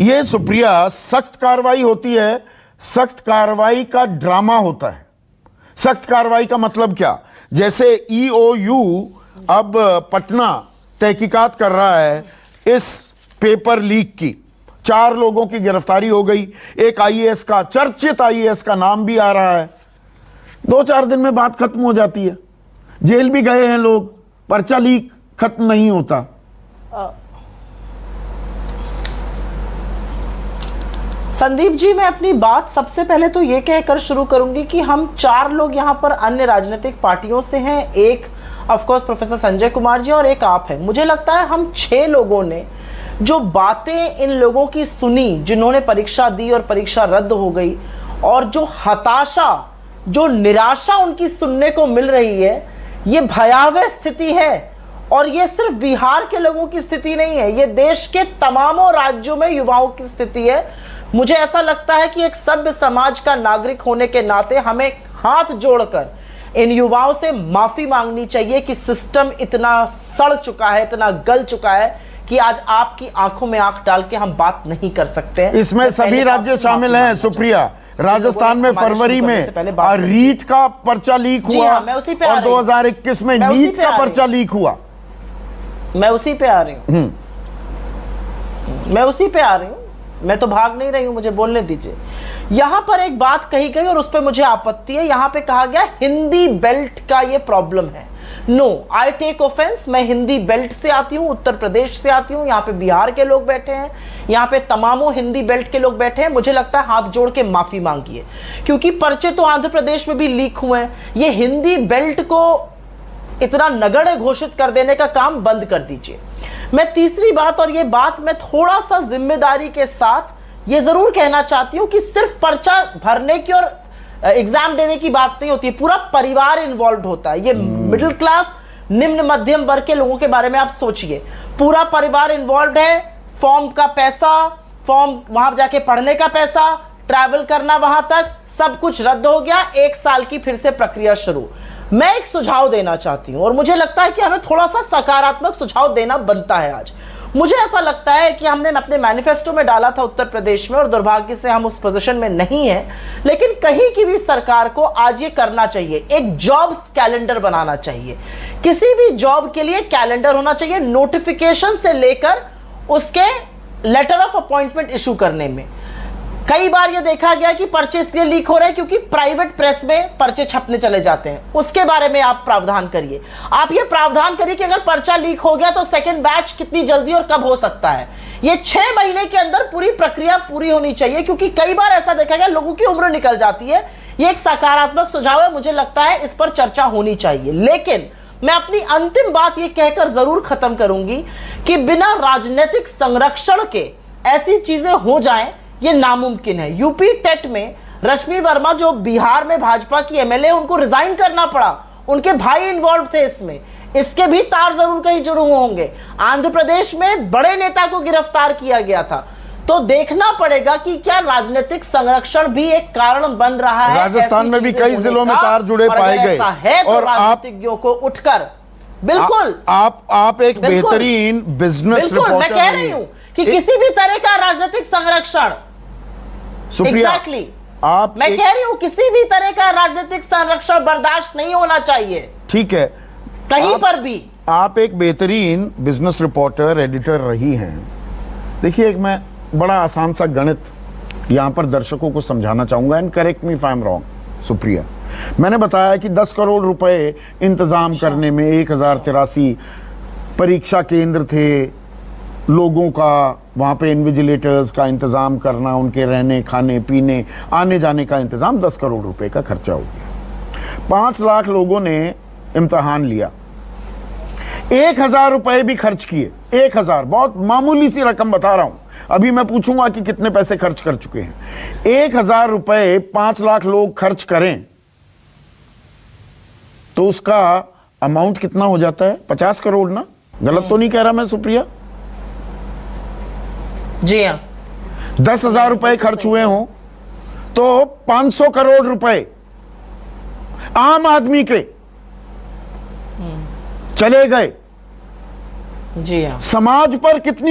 ये सुप्रिया सख्त कार्रवाई होती है, सख्त कार्रवाई का ड्रामा होता है। सख्त कार्रवाई का मतलब क्या? जैसे ईओयू अब पटना तहकीकात कर रहा है इस पेपर लीक की, 4 लोगों की गिरफ्तारी हो गई, एक आईएएस का, चर्चित आईएएस का नाम भी आ रहा है। 2-4 दिन में बात खत्म हो जाती है, जेल भी गए हैं लोग, पर्चा लीक खत्म नहीं होता। संदीप जी, मैं अपनी बात सबसे पहले तो ये कहकर शुरू करूंगी कि हम 4 लोग यहाँ पर अन्य राजनीतिक पार्टियों से हैं। एक of course professor Sanjay Kumar ji और एक आप हैं। मुझे लगता है हम 6 लोगों ने जो बातें इन लोगों की सुनी, जिन्होंने परीक्षा दी और परीक्षा रद्द हो गई, और जो हताशा, जो निराशा उनकी सुनने को मिल रही है, ये भयावह स्थिति है। और ये सिर्फ बिहार के लोगों की स्थिति नहीं है, ये देश के तमामों राज्यों में युवाओं की स्थिति है। मुझे ऐसा लगता है कि एक सभ्य समाज का नागरिक होने के नाते हमें हाथ जोड़कर इन युवाओं से माफी मांगनी चाहिए कि सिस्टम इतना सड़ चुका है, इतना गल चुका है कि आज आपकी आंखों में आंख डाल के हम बात नहीं कर सकते हैं। इसमें सभी राज्य शामिल हैं सुप्रिया। राजस्थान में फरवरी में रीत का पर्चा लीक हुआ और 2021 में नीट का पर्चा लीक हुआ। मैं उसी पे आ रही हूं, मैं तो भाग नहीं रही हूं, मुझे बोलने दीजिए। यहां पर एक बात कही गई और उस पर मुझे आपत्ति है। यहां पे कहा गया हिंदी बेल्ट का ये प्रॉब्लम है। No, I take offence. मैं हिंदी बेल्ट से आती हूं, उत्तर प्रदेश से आती हूं, यहां पे बिहार के लोग बैठे हैं, यहां पे तमामों हिंदी बेल्ट के लोग बैठे हैं। मुझे लगता है हाथ जोड़ के माफी मांगिए, क्योंकि पर्चे तो आंध्र प्रदेश में भी लीक हुए हैं। ये हिंदी बेल्ट को इतना नगण्य घोषित कर देने का काम बंद कर दीजिए। मैं तीसरी बात, और ये बात मैं थोड़ा सा जिम्मेदारी के साथ ये जरूर कहना चाहती हूं कि सिर्फ पर्चा भरने की और एग्जाम देने की बात नहीं होती, पूरा परिवार इन्वॉल्व होता है। ये मिडिल क्लास, निम्न मध्यम वर्ग के लोगों के बारे में आप सोचिए, पूरा परिवार इन्वॉल्व है। फॉर्म का पैसा, फॉर्म वहां जाके पढ़ने का पैसा, ट्रैवल करना वहां तक, सब कुछ रद्द हो गया। 1 साल की फिर से प्रक्रिया शुरू। मैं एक सुझाव देना चाहती हूं और मुझे लगता है कि हमें थोड़ा सा सकारात्मक सुझाव देना बनता है आज। मुझे ऐसा लगता है कि हमने अपने मैनिफेस्टो में डाला था उत्तर प्रदेश में, और दुर्भाग्य से हम उस पोजीशन में नहीं है, लेकिन कहीं की भी सरकार को आज ये करना चाहिए, एक जॉब्स कैलेंडर बनाना चाहिए। किसी भी जॉब के लिए कैलेंडर होना चाहिए, नोटिफिकेशन से लेकर उसके लेटर ऑफ अपॉइंटमेंट इशू करने में। कई बार यह देखा गया कि पर्चे इसलिए लीक हो रहे हैं क्योंकि प्राइवेट प्रेस में पर्चे छपने चले जाते हैं। उसके बारे में आप प्रावधान करिए। आप ये प्रावधान करिए कि अगर पर्चा लीक हो गया तो सेकंड बैच कितनी जल्दी और कब हो सकता है। ये 6 महीने के अंदर पूरी प्रक्रिया पूरी होनी चाहिए, क्योंकि कई बार ऐसा देखा गया लोगों की उम्र निकल जाती है। ये एक सकारात्मक सुझाव है, मुझे लगता है इस पर चर्चा होनी चाहिए। लेकिन मैं अपनी अंतिम बात ये कहकर जरूर खत्म करूंगी कि बिना राजनीतिक संरक्षण के ऐसी चीजें हो जाएं, ये नामुमकिन है। यूपी टेट में रश्मि वर्मा, जो बिहार में भाजपा की एमएलए, उनको रिजाइन करना पड़ा, उनके भाई इन्वॉल्व थे इसमें। इसके भी तार जरूर कहीं जुड़े हुए होंगे। आंध्र प्रदेश में बड़े नेता को गिरफ्तार किया गया था। तो देखना पड़ेगा कि क्या राजनीतिक संरक्षण भी एक कारण बन रहा है। राजस्थान में भी कई जिलों में तार जुड़े पाए गए, और राजनीतिज्ञों को उठकर बिल्कुल आप एक बेहतरीन बिजनेस रिपोर्टर, मैं कह रही हूं कि किसी भी तरह का राजनीतिक संरक्षण, एग्जैक्टली मैं कह रही हूं, किसी भी तरह का राजनीतिक संरक्षण बर्दाश्त नहीं होना चाहिए। ठीक है, कहीं पर भी। आप एक बेहतरीन बिजनेस रिपोर्टर, एडिटर रही हैं। देखिए, एक मैं बड़ा आसान सा गणित यहां पर दर्शकों को समझाना चाहूंगा, and correct me if I am wrong Supriya. मैंने बताया कि 10 करोड़ रुपए इंतजाम करने में 1083 परीक्षा केंद्र थे, लोगों का वहाँ पे इन्विजिलेटर्स का इंतज़ाम करना, उनके रहने, खाने, पीने, आने जाने का इंतज़ाम, 10 करोड़ रुपए का खर्चा हो गया। 5 लाख लोगों ने इम्तहान लिया, 1000 रुपए भी खर्च किए। 1000 बहुत मामूली सी रकम बता रहा हूँ, अभी मैं पूछूंगा कि कितने पैसे खर्च कर चुके हैं। 1000 रुपए 5 लाख लोग खर्च करें तो उसका अमाउंट कितना हो जाता है? 50 करोड़ ना? गलत तो नहीं कह रहा मैं सुप्रिया? जी हाँ। 10,000 रुपए खर्च हुए हों तो 500 करोड़ रुपए आम आदमी के चले गए। जी हाँ। समाज पर कितनी